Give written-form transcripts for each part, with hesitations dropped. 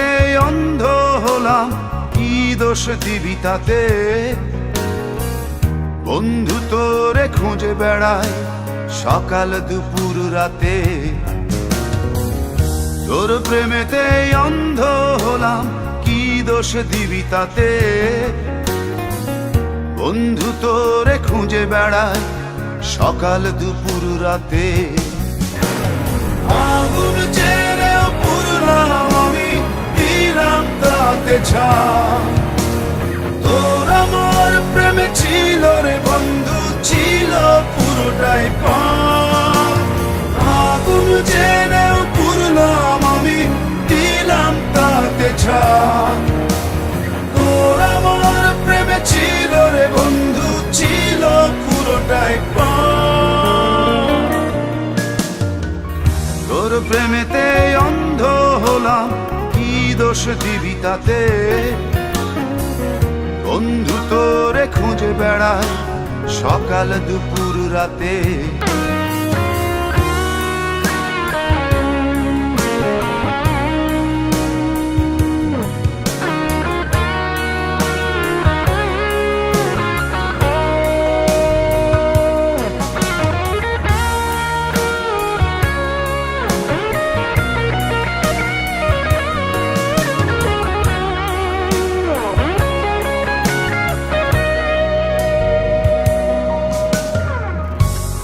প্রেমেতে অন্ধ হলাম, কি দোষ দিবি তাতে? বন্ধু তোরে খুঁজে বেড়ায় সকাল দুপুর রাতে। তোর প্রেমেতে অন্ধ হলাম, কি দোষ দিবি তাতে? বন্ধু তোরে খুঁজে বেড়ায় সকাল দুপুর রাতে। আগুন জেলেও পুরলাম আমি, দিলাম তাতে ছাই। তোর আমার প্রেমে ছিল রে বন্ধু, ছিল পুরোটাই পাপ। আগুন জেলেও পুরলাম আমি, দিলাম তাতে ছাই। তোর আমার প্রেমে ছিল রে বন্ধু, ছিল পুরোটাই পাপ। তোর প্রেমেতে অন্ধ হলাম, কি দোষ দিবি তাতে? বন্ধু তোরে খুঁজে বেড়ায় সকাল দুপুর রাতে।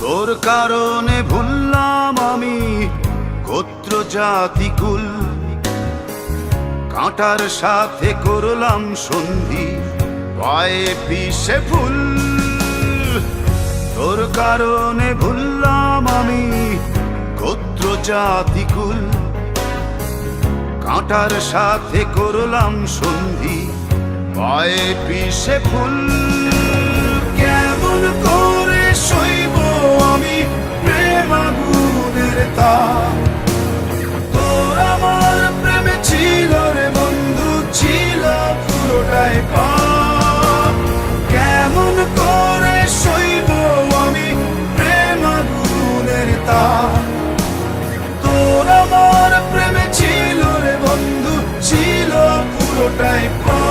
তোর কারণে ভুললাম আমি গোত্র জাতি কুল, কাঁটার সাথে করলাম সন্ধি, পায়ে পিষে ফুল। তোর কারণে ভুললাম আমি গোত্র জাতি কুল, কাঁটার সাথে করলাম সন্ধি, পায়ে পিষে ফুল। কেমন করে সইব আমি প্রেম আগুনের তাপ? তোর আমার প্রেমে ছিল রে বন্ধু, ছিল পুরোটাই পাপ। কেমন করে সইব আমি প্রেম আগুনের তাপ? তোর আমার প্রেমে ছিল রে বন্ধু, ছিল পুরোটাই পাপ।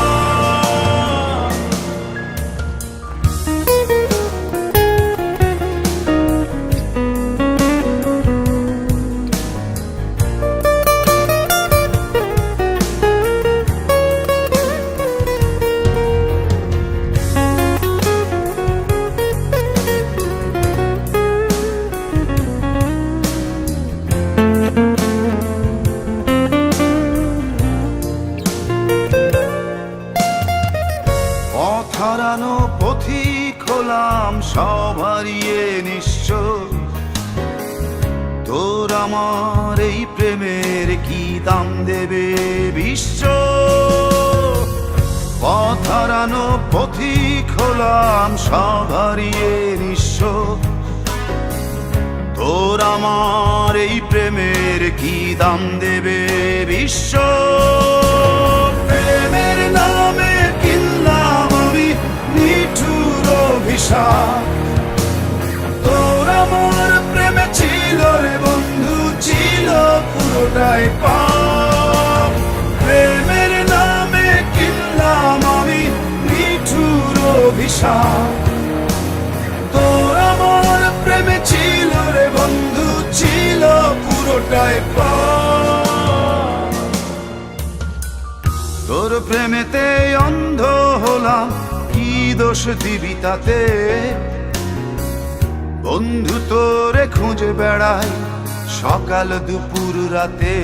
হারানো পথিক হলাম সব হারিয়ে নিঃস্ব। তোর আমার এই প্রেমের কি দাম দেবে বিশ্ব? পথ হারানো পথিক হলাম সব হারিয়ে নিঃস্ব। তোর আমার এই প্রেমের কি দাম দেবে বিশ্ব? প্রেমের নামে কিনলাম আমি নিঠুর অভিশাপ। তোর আমার প্রেমে ছিল রে বন্ধু, ছিল পুরোটাই পাপ। প্রেমের নামে কিনলাম আমি নিঠুর অভিশাপ। তোর আমার প্রেমে ছিল রে বন্ধু, ছিল পুরোটাই পাপ। তোর প্রেমেতে অন্ধ হলাম, কি দোষ দিবি তাতে? বন্ধু তোরে খুঁজে বেড়ায় সকাল দুপুর রাতে।